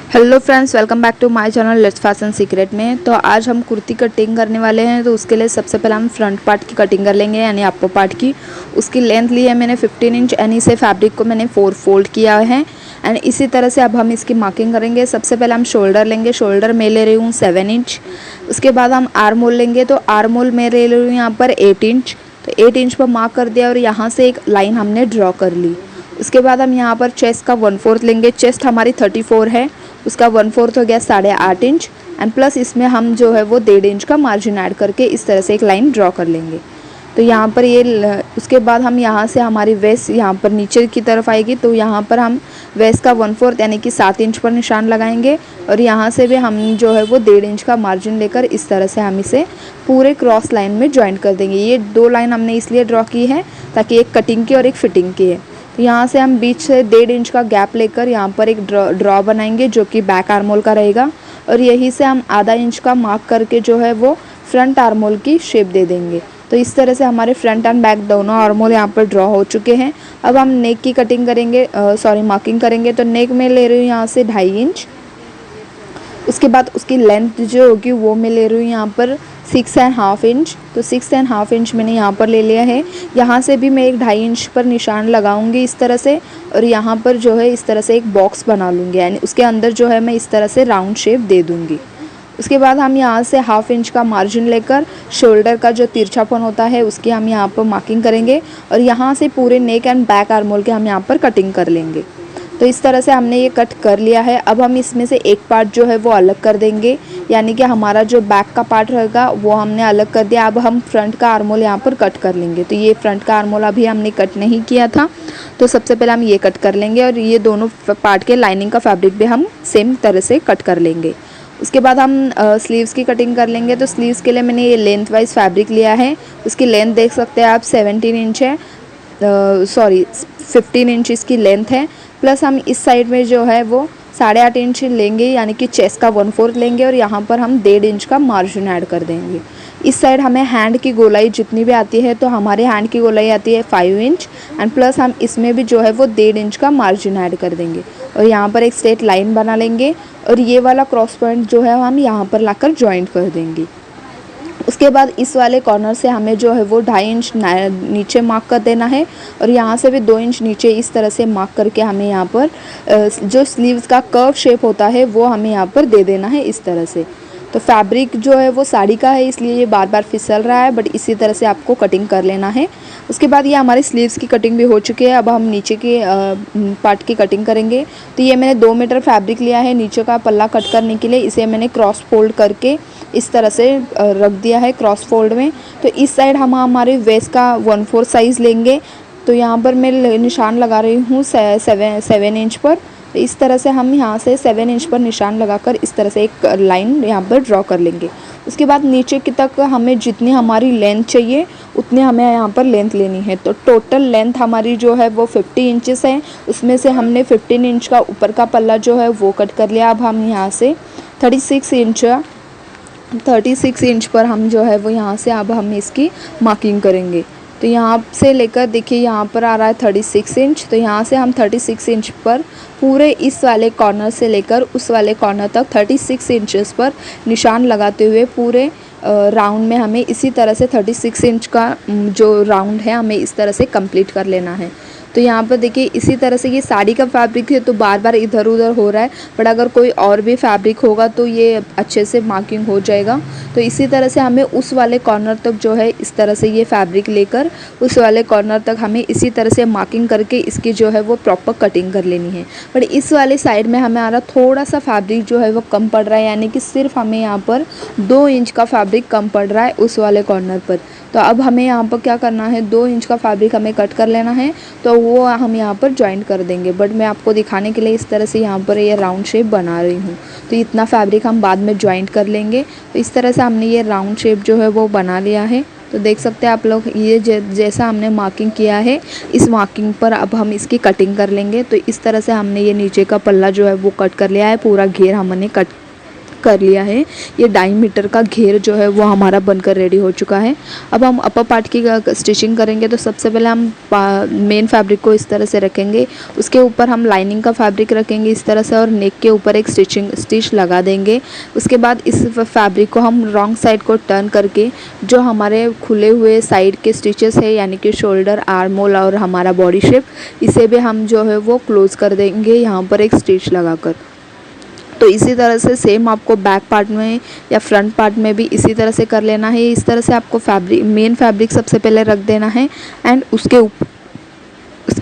Hello friends, welcome back to my channel let's fashion secret में। तो आज हम कुर्ती कटिंग करने वाले हैं। तो उसके लिए सबसे पहले हम फ्रंट पार्ट की कटिंग कर लेंगे, यानी अपर पार्ट की। उसकी लेंथ ली है मैंने 15 इंच, यानी से फैब्रिक को मैंने 4 फोल्ड किया है। एंड इसी तरह से अब हम इसकी मार्किंग करेंगे। सबसे पहले हम शोल्डर लेंगे। शोल्डर मैं ले रही हूँ 7 इंच। उसके बाद हम आर्म होल लेंगे। तो आर्म होल मैं ले रही हूँ यहाँ पर 8 इंच। तो 8 इंच पर मार्क कर दिया और यहाँ से एक लाइन हमने ड्रॉ कर ली। उसके बाद हम यहाँ पर चेस्ट का 1/4 लेंगे। चेस्ट हमारी 34 है, उसका 1/4 हो गया 8.5 इंच। एंड प्लस इसमें हम जो है वो 1.5 इंच का मार्जिन ऐड करके इस तरह से एक लाइन ड्रॉ कर लेंगे। तो यहाँ पर उसके बाद हम यहाँ से हमारी वेस्ट यहाँ पर नीचे की तरफ आएगी। तो यहाँ पर हम वेस्ट का 1/4 यानी कि 7 इंच पर निशान लगाएंगे। और यहाँ से भी हम जो है वो 1.5 इंच का मार्जिन लेकर इस तरह से हम इसे पूरे क्रॉस लाइन में ज्वाइंट कर देंगे। ये 2 लाइन हमने इसलिए ड्रॉ की है ताकि एक कटिंग की और एक फिटिंग की है। तो यहाँ से हम बीच से 1.5 इंच का गैप लेकर यहाँ पर एक ड्रॉ बनाएंगे जो कि बैक आर्म होल का रहेगा। और यहीं से हम आधा इंच का मार्क करके जो है वो फ्रंट आर्म होल की शेप दे देंगे। तो इस तरह से हमारे फ्रंट एंड बैक दोनों आर्म होल यहाँ पर ड्रॉ हो चुके हैं। अब हम नेक की कटिंग करेंगे, मार्किंग करेंगे। तो नेक में ले रही हूँ यहाँ से 2.5 इंच। उसके बाद उसकी लेंथ जो होगी वो मैं ले रही हूँ यहाँ पर 6.5 इंच। तो 6.5 इंच मैंने यहाँ पर ले लिया है। यहाँ से भी मैं एक 2.5 इंच पर निशान लगाऊंगी इस तरह से। और यहाँ पर जो है इस तरह से एक बॉक्स बना लूँगी, यानी उसके अंदर जो है मैं इस तरह से राउंड शेप दे दूँगी। उसके बाद हम यहाँ से 1/2 इंच का मार्जिन लेकर शोल्डर का जो तिरछापन होता है उसकी हम यहाँ पर मार्किंग करेंगे। और यहाँ से पूरे neck and back arm hole के हम यहाँ पर कटिंग कर लेंगे। तो इस तरह से हमने ये कट कर लिया है। अब हम इसमें से एक पार्ट जो है वो अलग कर देंगे, यानी कि हमारा जो बैक का पार्ट रहेगा वो हमने अलग कर दिया। अब हम फ्रंट का आर्म होल यहाँ पर कट कर लेंगे। तो ये फ्रंट का आर्म होल अभी हमने कट नहीं किया था, तो सबसे पहले हम ये कट कर लेंगे। और ये दोनों पार्ट के लाइनिंग का फैब्रिक भी हम सेम तरह से कट कर लेंगे। उसके बाद हम स्लीव्स की कटिंग कर लेंगे। तो स्लीव्स के लिए मैंने ये लेंथ वाइज फैब्रिक लिया है। उसकी लेंथ देख सकते हैं आप 17 इंच है, 15 इंच इसकी लेंथ है। प्लस हम इस साइड में जो है वो 8.5 इंच लेंगे, यानी कि चेस्ट का 1/4 लेंगे। और यहाँ पर हम 1.5 इंच का मार्जिन ऐड कर देंगे। इस साइड हमें हैंड की गोलाई जितनी भी आती है, तो हमारे हैंड की गोलाई आती है 5 इंच। एंड प्लस हम इसमें भी जो है वो 1.5 इंच का मार्जिन ऐड कर देंगे। और यहाँ पर एक स्ट्रेट लाइन बना लेंगे। और ये वाला क्रॉस पॉइंट जो है हम यहाँ पर लाकर ज्वाइंट कर देंगे। उसके बाद इस वाले कॉर्नर से हमें जो है वो 2.5 इंच नीचे मार्क कर देना है। और यहाँ से भी 2 इंच नीचे इस तरह से मार्क करके हमें यहाँ पर जो स्लीव्स का कर्व शेप होता है वो हमें यहाँ पर दे देना है इस तरह से। तो फैब्रिक जो है वो साड़ी का है, इसलिए ये बार बार फिसल रहा है, बट इसी तरह से आपको कटिंग कर लेना है। उसके बाद ये हमारी स्लीव्स की कटिंग भी हो चुकी है। अब हम नीचे के पार्ट की कटिंग करेंगे। तो ये मैंने 2 मीटर फैब्रिक लिया है नीचे का पल्ला कट करने के लिए। इसे मैंने क्रॉस फोल्ड करके इस तरह से रख दिया है क्रॉस फोल्ड में। तो इस साइड हम हमारे वेस्ट का 1/4 साइज़ लेंगे। तो यहाँ पर मैं निशान लगा रही हूँ 7 इंच पर। तो इस तरह से हम यहाँ से 7 इंच पर निशान लगाकर इस तरह से एक लाइन यहाँ पर ड्रॉ कर लेंगे। उसके बाद नीचे की तक हमें जितनी हमारी लेंथ चाहिए उतनी हमें यहाँ पर लेंथ लेनी है। तो टोटल लेंथ हमारी जो है वो 50 इंचेस है। उसमें से हमने 15 इंच का ऊपर का पल्ला जो है वो कट कर लिया। अब हम यहाँ से 36 इंच पर हम जो है वो यहाँ से अब हम इसकी मार्किंग करेंगे। तो यहाँ से लेकर देखिए यहाँ पर आ रहा है 36 इंच। तो यहाँ से हम 36 इंच पर पूरे इस वाले कॉर्नर से लेकर उस वाले कॉर्नर तक 36 इंचेस पर निशान लगाते हुए पूरे राउंड में हमें इसी तरह से 36 इंच का जो राउंड है हमें इस तरह से कंप्लीट कर लेना है। तो यहाँ पर देखिए इसी तरह से ये साड़ी का फैब्रिक है तो बार बार इधर उधर हो रहा है, बट अगर कोई और भी फैब्रिक होगा तो ये अच्छे से मार्किंग हो जाएगा। तो इसी तरह से हमें उस वाले कॉर्नर तक जो है इस तरह से ये फैब्रिक लेकर उस वाले कॉर्नर तक हमें इसी तरह से मार्किंग करके इसकी जो है वो प्रॉपर कटिंग कर लेनी है। बट इस वाले साइड में हमारा थोड़ा सा फैब्रिक जो है वो कम पड़ रहा है, यानी कि सिर्फ हमें यहाँ पर 2 इंच का फैब्रिक कम पड़ रहा है उस वाले कॉर्नर पर। तो अब हमें यहाँ पर क्या करना है, 2 इंच का फैब्रिक हमें कट कर लेना है। तो वो हम यहाँ पर ज्वाइंट कर देंगे। बट मैं आपको दिखाने के लिए इस तरह से यहाँ पर ये राउंड शेप बना रही हूँ। तो इतना फैब्रिक हम बाद में ज्वाइंट कर लेंगे। तो इस तरह से हमने ये राउंड शेप जो है वो बना लिया है। तो देख सकते हैं आप लोग ये जैसा हमने मार्किंग किया है इस मार्किंग पर अब हम इसकी कटिंग कर लेंगे। तो इस तरह से हमने ये नीचे का पल्ला जो है वो कट कर लिया है, पूरा घेर हमने कट कर लिया है। ये 2.5 मीटर का घेर जो है वो हमारा बनकर रेडी हो चुका है। अब हम अपर पार्ट की स्टिचिंग करेंगे। तो सबसे पहले हम मेन फैब्रिक को इस तरह से रखेंगे, उसके ऊपर हम लाइनिंग का फैब्रिक रखेंगे इस तरह से और नेक के ऊपर एक स्टिच लगा देंगे। उसके बाद इस फैब्रिक को हम रॉन्ग साइड को टर्न करके जो हमारे खुले हुए साइड के स्टिचेस है यानी कि शोल्डर, आर्म होल और हमारा बॉडी शेप, इसे भी हम जो है वो क्लोज कर देंगे यहाँ पर एक स्टिच लगाकर। तो इसी तरह से सेम आपको बैक पार्ट में या फ्रंट पार्ट में भी इसी तरह से कर लेना है। इस तरह से आपको मेन फैब्रिक सबसे पहले रख देना है एंड उसके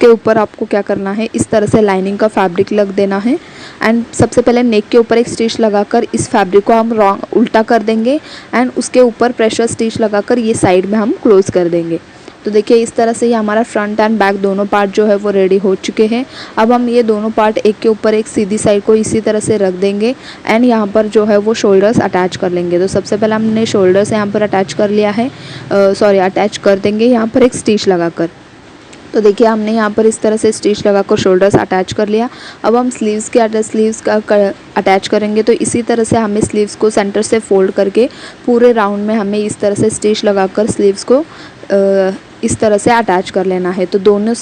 ऊपर आपको क्या करना है, इस तरह से लाइनिंग का फैब्रिक लग देना है एंड सबसे पहले नेक के ऊपर एक स्टिच लगाकर इस फैब्रिक को हम उल्टा कर देंगे एंड उसके ऊपर प्रेशर स्टिच लगाकर ये साइड में हम क्लोज कर देंगे। तो देखिए इस तरह से ये हमारा फ्रंट एंड बैक दोनों पार्ट जो है वो रेडी हो चुके हैं। अब हम ये दोनों पार्ट एक के ऊपर एक सीधी साइड को इसी तरह से रख देंगे एंड यहाँ पर जो है वो शोल्डर्स अटैच कर लेंगे। तो सबसे पहले हमने शोल्डर्स यहाँ पर अटैच कर लिया है, अटैच कर देंगे यहाँ पर एक स्टिच लगाकर। तो देखिए हमने यहाँ पर इस तरह से स्टिच लगाकर शोल्डर्स अटैच कर लिया। अब हम स्लीव्स का अटैच करेंगे। तो इसी तरह से हमें स्लीव्स को सेंटर से फोल्ड करके पूरे राउंड में हमें इस तरह से स्टिच लगाकर स्लीव्स को इस तरह से अटैच कर लेना है। तो दोनों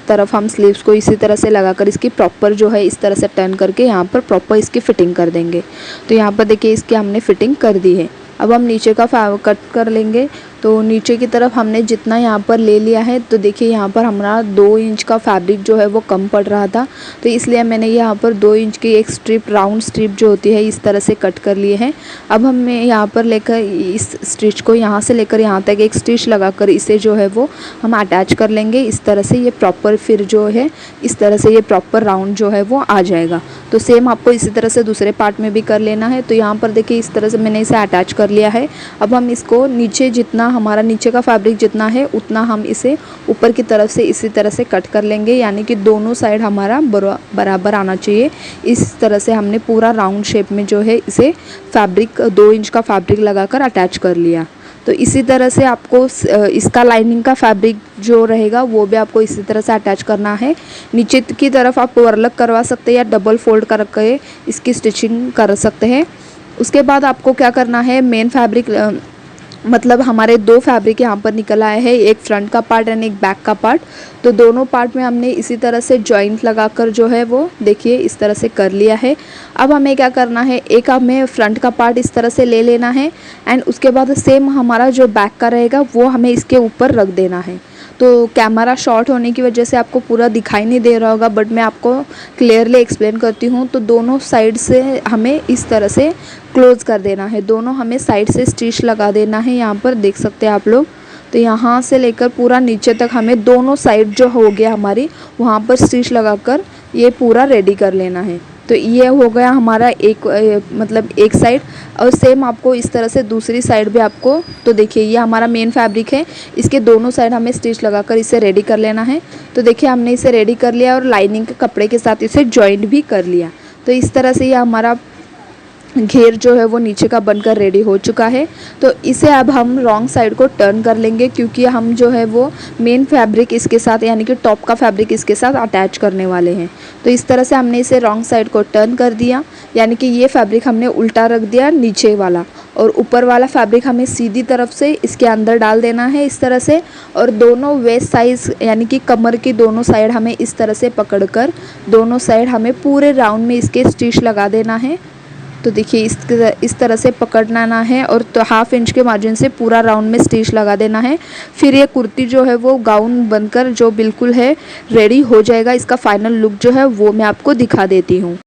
तरफ हम स्लीव्स को इसी तरह से लगाकर इसकी प्रॉपर जो है इस तरह से टर्न करके यहाँ पर प्रॉपर इसकी फिटिंग कर देंगे। तो यहाँ पर देखिए इसकी हमने फिटिंग कर दी है। अब हम नीचे का कट कर लेंगे। तो नीचे की तरफ हमने जितना यहाँ पर ले लिया है, तो देखिए यहाँ पर हमारा 2 इंच का फैब्रिक जो है वो कम पड़ रहा था, तो इसलिए मैंने यहाँ पर 2 इंच की एक स्ट्रिप, राउंड स्ट्रिप जो होती है इस तरह से कट कर लिए हैं। अब हमें यहाँ पर लेकर इस स्टिच को यहाँ से लेकर यहाँ तक एक स्टिच लगाकर इसे जो है वो हम अटैच कर लेंगे इस तरह से। ये प्रॉपर फिर जो है इस तरह से ये प्रॉपर राउंड जो है वो आ जाएगा। तो सेम आपको इसी तरह से दूसरे पार्ट में भी कर लेना है। तो यहाँ पर देखिए इस तरह से मैंने इसे अटैच कर लिया है। अब हम इसको नीचे जितना हमारा नीचे का फैब्रिक जितना है उतना हम इसे ऊपर की तरफ से इसी तरह से कट कर लेंगे, यानी कि दोनों साइड हमारा बराबर आना चाहिए। इस तरह से हमने पूरा राउंड शेप में जो है इसे फैब्रिक 2 इंच का फैब्रिक लगाकर अटैच कर लिया। तो इसी तरह से आपको इसका लाइनिंग का फैब्रिक जो रहेगा वो भी आपको इसी तरह से अटैच करना है। नीचे की तरफ आप ओवरलक करवा सकते हैं या डबल फोल्ड करके इसकी स्टिचिंग कर सकते हैं। उसके बाद आपको क्या करना है, मेन फैब्रिक मतलब हमारे 2 फैब्रिक यहाँ पर निकल आए हैं, एक फ्रंट का पार्ट एंड एक बैक का पार्ट। तो दोनों पार्ट में हमने इसी तरह से जॉइंट लगाकर जो है वो देखिए इस तरह से कर लिया है। अब हमें क्या करना है, एक हमें फ्रंट का पार्ट इस तरह से ले लेना है एंड उसके बाद सेम हमारा जो बैक का रहेगा वो हमें इसके ऊपर रख देना है। तो कैमरा शॉर्ट होने की वजह से आपको पूरा दिखाई नहीं दे रहा होगा, बट मैं आपको क्लियरली एक्सप्लेन करती हूँ। तो दोनों साइड से हमें इस तरह से क्लोज कर देना है, दोनों हमें साइड से स्टिच लगा देना है। यहाँ पर देख सकते हैं आप लोग। तो यहाँ से लेकर पूरा नीचे तक हमें दोनों साइड जो हो गया हमारी वहाँ पर स्टिच लगाकर ये पूरा रेडी कर लेना है। तो ये हो गया हमारा एक साइड, और सेम आपको इस तरह से दूसरी साइड भी आपको। तो देखिए ये हमारा मेन फैब्रिक है, इसके दोनों साइड हमें स्टिच लगाकर इसे रेडी कर लेना है। तो देखिए हमने इसे रेडी कर लिया और लाइनिंग के कपड़े के साथ इसे जॉइंट भी कर लिया। तो इस तरह से ये हमारा घेर जो है वो नीचे का बनकर रेडी हो चुका है। तो इसे अब हम रॉन्ग साइड को टर्न कर लेंगे, क्योंकि हम जो है वो मेन फैब्रिक इसके साथ यानी कि टॉप का फैब्रिक इसके साथ अटैच करने वाले हैं। तो इस तरह से हमने इसे रॉन्ग साइड को टर्न कर दिया, यानी कि ये फैब्रिक हमने उल्टा रख दिया नीचे वाला, और ऊपर वाला फैब्रिक हमें सीधी तरफ से इसके अंदर डाल देना है इस तरह से। और दोनों वेस्ट साइज यानी कि कमर की दोनों साइड हमें इस तरह से पकड़कर दोनों साइड हमें पूरे राउंड में इसके स्टिच लगा देना है। तो देखिए इस तरह से पकड़ना है और तो 1/2 इंच के मार्जिन से पूरा राउंड में स्टिच लगा देना है। फिर ये कुर्ती जो है वो गाउन बनकर जो बिल्कुल है रेडी हो जाएगा। इसका फाइनल लुक जो है वो मैं आपको दिखा देती हूँ।